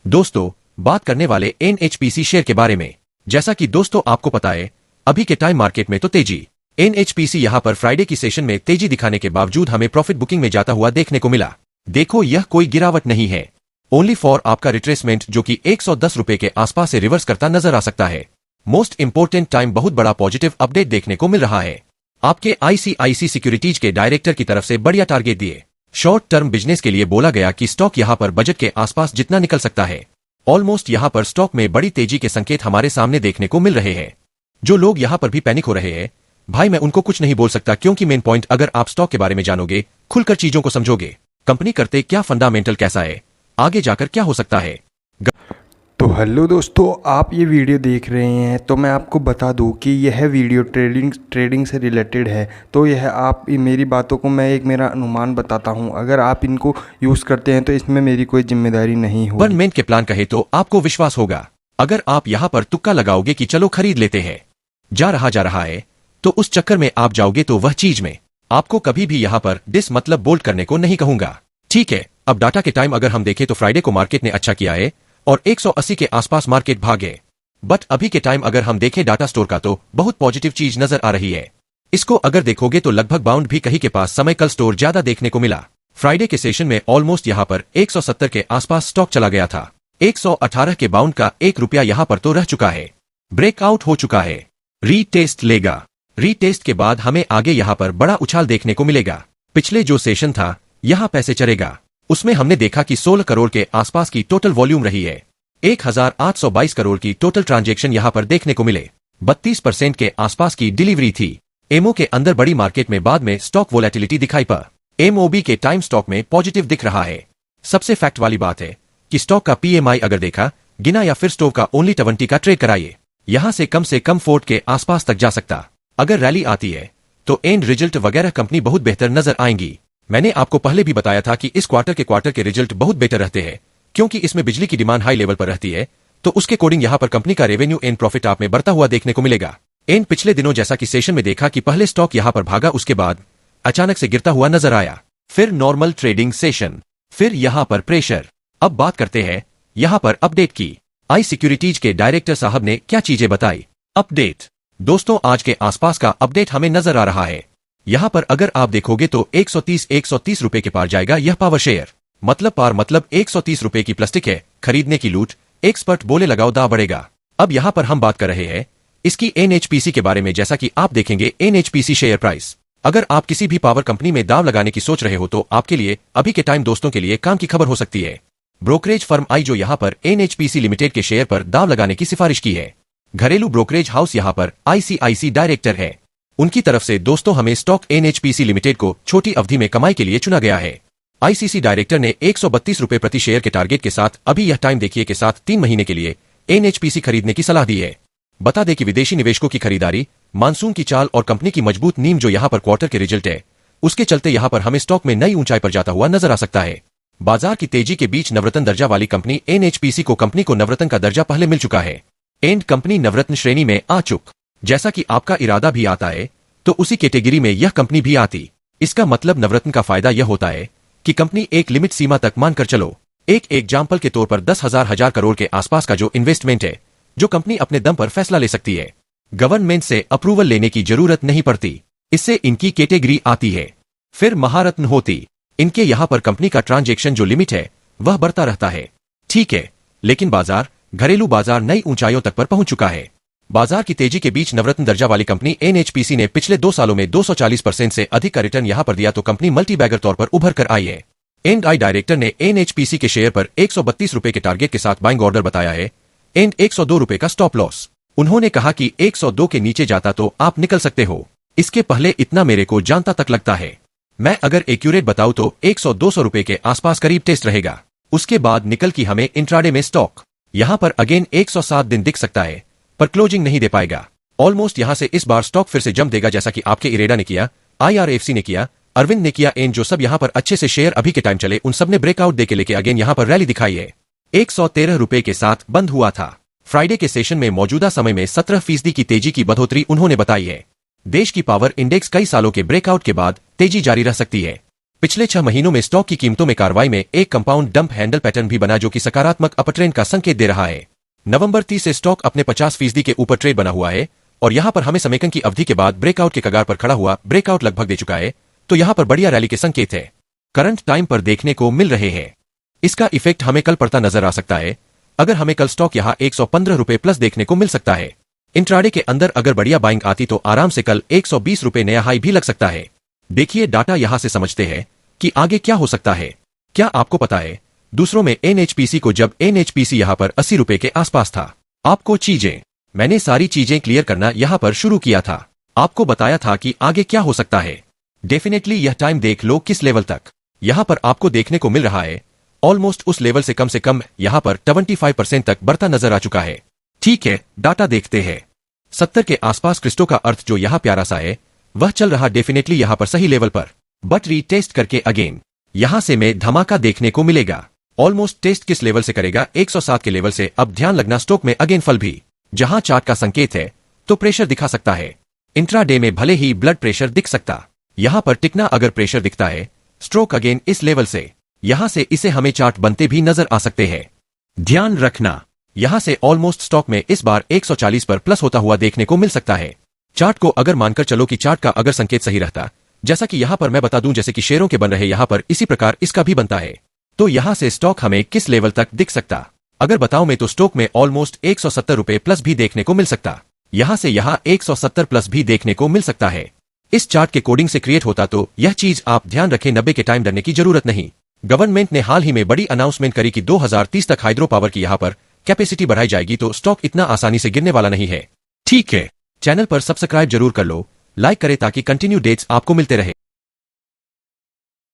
दोस्तों, बात करने वाले एनएचपीसी शेयर के बारे में। जैसा कि दोस्तों आपको पता है, अभी के टाइम मार्केट में तो तेजी। एनएचपीसी यहां पर फ्राइडे की सेशन में तेजी दिखाने के बावजूद हमें प्रॉफिट बुकिंग में जाता हुआ देखने को मिला। देखो, यह कोई गिरावट नहीं है, ओनली फॉर आपका रिट्रेसमेंट जो कि 110 रुपए के आसपास से रिवर्स करता नजर आ सकता है। मोस्ट इंपोर्टेंट टाइम बहुत बड़ा पॉजिटिव अपडेट देखने को मिल रहा है। आपके आईसीआईसी सिक्योरिटीज के डायरेक्टर की तरफ से बढ़िया टारगेट दिए। शॉर्ट टर्म बिजनेस के लिए बोला गया कि स्टॉक यहां पर बजट के आसपास जितना निकल सकता है। ऑलमोस्ट यहां पर स्टॉक में बड़ी तेजी के संकेत हमारे सामने देखने को मिल रहे हैं। जो लोग यहां पर भी पैनिक हो रहे हैं, भाई मैं उनको कुछ नहीं बोल सकता, क्योंकि मेन पॉइंट अगर आप स्टॉक के बारे में जानोगे, खुलकर चीजों को समझोगे, कंपनी करते क्या, फंडामेंटल कैसा है, आगे जाकर क्या हो सकता है। तो हेलो दोस्तों, आप ये वीडियो देख रहे हैं तो मैं आपको बता दूं कि यह वीडियो ट्रेडिंग से रिलेटेड है। तो यह आप मेरी बातों को मैं मेरा अनुमान बताता हूं। अगर आप इनको यूज़ करते हैं तो इसमें मेरी कोई जिम्मेदारी नहीं होगी। गवर्नमेंट के प्लान कहे तो आपको विश्वास होगा। अगर आप यहां पर तुक्का लगाओगे कि चलो खरीद लेते हैं, जा रहा है, तो उस चक्कर में आप जाओगे तो वह चीज में आपको कभी भी यहां पर डिस मतलब बोल्ड करने को नहीं कहूंगा। ठीक है, अब डाटा के टाइम अगर हम देखें तो फ्राइडे को मार्केट ने अच्छा किया है और 180 के आसपास मार्केट भागे। बट अभी के टाइम अगर हम देखें डाटा स्टोर का तो बहुत पॉजिटिव चीज नजर आ रही है। इसको अगर देखोगे तो लगभग बाउंड भी कहीं के पास समय कल स्टोर ज्यादा देखने को मिला। फ्राइडे के सेशन में ऑलमोस्ट यहां पर 170 के आसपास स्टॉक चला गया था। 118 के बाउंड का ₹1 यहां पर तो रह चुका है, ब्रेकआउट हो चुका है, रीटेस्ट लेगा। रीटेस्ट के बाद हमें आगे यहां पर बड़ा उछाल देखने को मिलेगा। पिछले जो सेशन था यहां पैसे चलेगा, उसमें हमने देखा कि 16 करोड़ के आसपास की टोटल वॉल्यूम रही है। 1822 करोड़ की टोटल ट्रांजैक्शन यहां पर देखने को मिले। 32% के आसपास की डिलीवरी थी। एमओ के अंदर बड़ी मार्केट में बाद में स्टॉक वोलेटिलिटी दिखाई पर एमओबी के टाइम स्टॉक में पॉजिटिव दिख रहा है। सबसे फैक्ट वाली बात है कि स्टॉक का पीएमआई अगर देखा, गिना या फिर स्टॉक का ओनली 20 का ट्रेड कराइए, यहां से कम 40 के आसपास तक जा सकता। अगर रैली आती है तो एंड रिजल्ट वगैरह कंपनी बहुत बेहतर नजर आएंगी। मैंने आपको पहले भी बताया था कि इस क्वार्टर के रिजल्ट बहुत बेटर रहते हैं, क्योंकि इसमें बिजली की डिमांड हाई लेवल पर रहती है। तो उसके अकॉर्डिंग यहां पर कंपनी का रेवेन्यू एंड प्रॉफिट आप में बढ़ता हुआ देखने को मिलेगा। एंड पिछले दिनों जैसा कि सेशन में देखा कि पहले स्टॉक यहां पर भागा, उसके बाद अचानक से गिरता हुआ नजर आया, फिर नॉर्मल ट्रेडिंग सेशन, फिर यहां पर प्रेशर। अब बात करते हैं यहां पर अपडेट की। आई सिक्योरिटीज के डायरेक्टर साहब ने क्या चीजें बताई। अपडेट दोस्तों, आज के आसपास का अपडेट हमें नजर आ रहा है। यहां पर अगर आप देखोगे तो 130 रुपए के पार जाएगा यह पावर शेयर। मतलब पार मतलब 130 रुपए की प्लास्टिक है, खरीदने की लूट। एक्सपर्ट बोले लगाओ दा बढ़ेगा। अब यहां पर हम बात कर रहे हैं इसकी एनएचपीसी के बारे में। जैसा कि आप देखेंगे एनएचपीसी शेयर प्राइस, अगर आप किसी भी पावर कंपनी में दाव लगाने की सोच रहे हो तो आपके लिए अभी के टाइम दोस्तों के लिए काम की खबर हो सकती है। ब्रोकरेज फर्म आई जो यहां पर एनएचपीसी लिमिटेड के शेयर पर दाव लगाने की सिफारिश की है। घरेलू ब्रोकरेज हाउस यहां पर आईसीआईसी डायरेक्टर है। उनकी तरफ से दोस्तों हमें स्टॉक एनएचपीसी लिमिटेड को छोटी अवधि में कमाई के लिए चुना गया है। आईसीसी डायरेक्टर ने 132 रुपए प्रति शेयर के टारगेट के साथ अभी यह टाइम देखिए के साथ 3 महीने के लिए एनएचपीसी खरीदने की सलाह दी है। बता दें कि विदेशी निवेशकों की खरीदारी, मानसून की चाल और कंपनी की मजबूत नींव जो यहां पर क्वार्टर के रिजल्ट है, उसके चलते यहां पर हमें स्टॉक में नई ऊंचाई पर जाता हुआ नजर आ सकता है। बाजार की तेजी के बीच नवरत्न दर्जा वाली कंपनी एनएचपीसी को कंपनी को नवरत्न का दर्जा पहले मिल चुका है। एंड कंपनी नवरत्न श्रेणी में आ चुक। जैसा कि आपका इरादा भी आता है तो उसी कैटेगरी में यह कंपनी भी आती। इसका मतलब नवरत्न का फायदा यह होता है कि कंपनी एक लिमिट सीमा तक मानकर चलो। एक एग्जाम्पल के तौर पर 10,000 करोड़ के आसपास का जो इन्वेस्टमेंट है, जो कंपनी अपने दम पर फैसला ले सकती है, गवर्नमेंट से अप्रूवल लेने की जरूरत नहीं पड़ती। इससे इनकी कैटेगरी आती है। फिर महारत्न होती। इनके यहां पर कंपनी का ट्रांजैक्शन जो लिमिट है वह बढ़ता रहता है। ठीक है, लेकिन बाजार, घरेलू बाजार नई ऊंचाइयों तक पर पहुंच चुका है। बाजार की तेजी के बीच नवरत्न दर्जा वाली कंपनी एनएचपीसी ने पिछले 2 सालों में 240% से अधिक का रिटर्न यहां पर दिया, तो कंपनी मल्टीबैगर तौर पर उभर कर आई है। एंड आई डायरेक्टर ने एनएचपीसी के शेयर पर 132 रुपए के टारगेट के साथ बाइंग ऑर्डर बताया है एंड 102 रुपए का स्टॉप लॉस। उन्होंने कहा कि 102 के नीचे जाता तो आप निकल सकते हो। इसके पहले इतना मेरे को जानता तक लगता है। मैं अगर एक्यूरेट बताऊं तो 100-200 रुपए के आसपास करीब टेस्ट रहेगा। उसके बाद निकल की हमें इंट्राडे में स्टॉक यहां पर अगेन 107 दिन दिख सकता है, पर क्लोजिंग नहीं दे पाएगा। ऑलमोस्ट यहां से इस बार स्टॉक फिर से जंप देगा, जैसा कि आपके इरेडा ने किया, आईआरएफसी ने किया, अरविंद ने किया। एंड जो सब यहां पर अच्छे से शेयर अभी के टाइम चले, उन सब ने ब्रेकआउट देके लेके अगेन यहां पर रैली दिखाई है। 113 रुपए के साथ बंद हुआ था। फ्राइडे के सेशन में मौजूदा समय में 17% की तेजी की बढ़ोतरी उन्होंने बताई है। देश की पावर इंडेक्स कई सालों के ब्रेकआउट के बाद तेजी जारी रह सकती है। पिछले 6 महीनों में स्टॉक की कीमतों में कार्रवाई में एक कंपाउंड डंप हैंडल पैटर्न भी बना जो कि सकारात्मक अपर ट्रेंड का संकेत दे रहा है। नवंबर 30 से स्टॉक अपने 50% के ऊपर ट्रेड बना हुआ है और यहां पर हमें समेकन की अवधि के बाद ब्रेकआउट के कगार पर खड़ा हुआ, ब्रेकआउट लगभग दे चुका है, तो यहां पर बढ़िया रैली के संकेत है करंट टाइम पर देखने को मिल रहे हैं। इसका इफेक्ट हमें कल पड़ता नजर आ सकता है। अगर हमें कल स्टॉक यहां 115 रुपए प्लस देखने को मिल सकता है। इंट्राडे के अंदर अगर बढ़िया बाइंग आती तो आराम से कल 120 रुपए नया हाई भी लग सकता है। देखिए डाटा यहां से समझते हैं कि आगे क्या हो सकता है। क्या आपको पता है दूसरों में एनएचपीसी को जब एनएचपीसी यहां पर 80 रुपए के आसपास था, आपको मैंने सारी चीजें क्लियर करना यहां पर शुरू किया था। आपको बताया था कि आगे क्या हो सकता है। डेफिनेटली यह टाइम देख लो किस लेवल तक यहां पर आपको देखने को मिल रहा है। ऑलमोस्ट उस लेवल से कम यहां पर 25% तक बढ़ता नजर आ चुका है। ठीक है, डाटा देखते हैं। 70 के आसपास क्रिस्टो का अर्थ जो यहां प्यारा सा है वह चल रहा डेफिनेटली यहां पर सही लेवल पर, बट रीटेस्ट करके अगेन यहां से में धमाका देखने को मिलेगा। ऑलमोस्ट टेस्ट किस लेवल से करेगा? 107 के लेवल से। अब ध्यान लगना स्टॉक में अगेन फल भी जहां चार्ट का संकेत है तो प्रेशर दिखा सकता है। इंट्राडे में भले ही ब्लड प्रेशर दिख सकता, यहां पर टिकना अगर प्रेशर दिखता है स्ट्रोक अगेन इस लेवल से, यहां से इसे हमें चार्ट बनते भी नजर आ सकते हैं। ध्यान रखना यहां से ऑलमोस्ट स्टॉक में इस बार 140 पर प्लस होता हुआ देखने को मिल सकता है। चार्ट को अगर मानकर चलो कि चार्ट का अगर संकेत सही रहता, जैसा कि यहां पर मैं बता दूं जैसे कि शेयरों के बन रहे यहां पर इसी प्रकार इसका भी बनता है, तो यहां से स्टॉक हमें किस लेवल तक दिख सकता? अगर बताओ मैं तो स्टॉक में ऑलमोस्ट 170 रुपए प्लस भी देखने को मिल सकता। यहां से यहां 170 प्लस भी देखने को मिल सकता है। इस चार्ट के कोडिंग से क्रिएट होता तो यह चीज आप ध्यान रखें। 90 के टाइम डरने की जरूरत नहीं। गवर्नमेंट ने हाल ही में बड़ी अनाउंसमेंट करी कि 2030 तक हाइड्रो पावर की यहां पर कैपेसिटी बढ़ाई जाएगी, तो स्टॉक इतना आसानी से गिरने वाला नहीं है। ठीक है, चैनल पर सब्सक्राइब जरूर कर लो, लाइक करें ताकि कंटिन्यू डेट्स आपको मिलते रहे।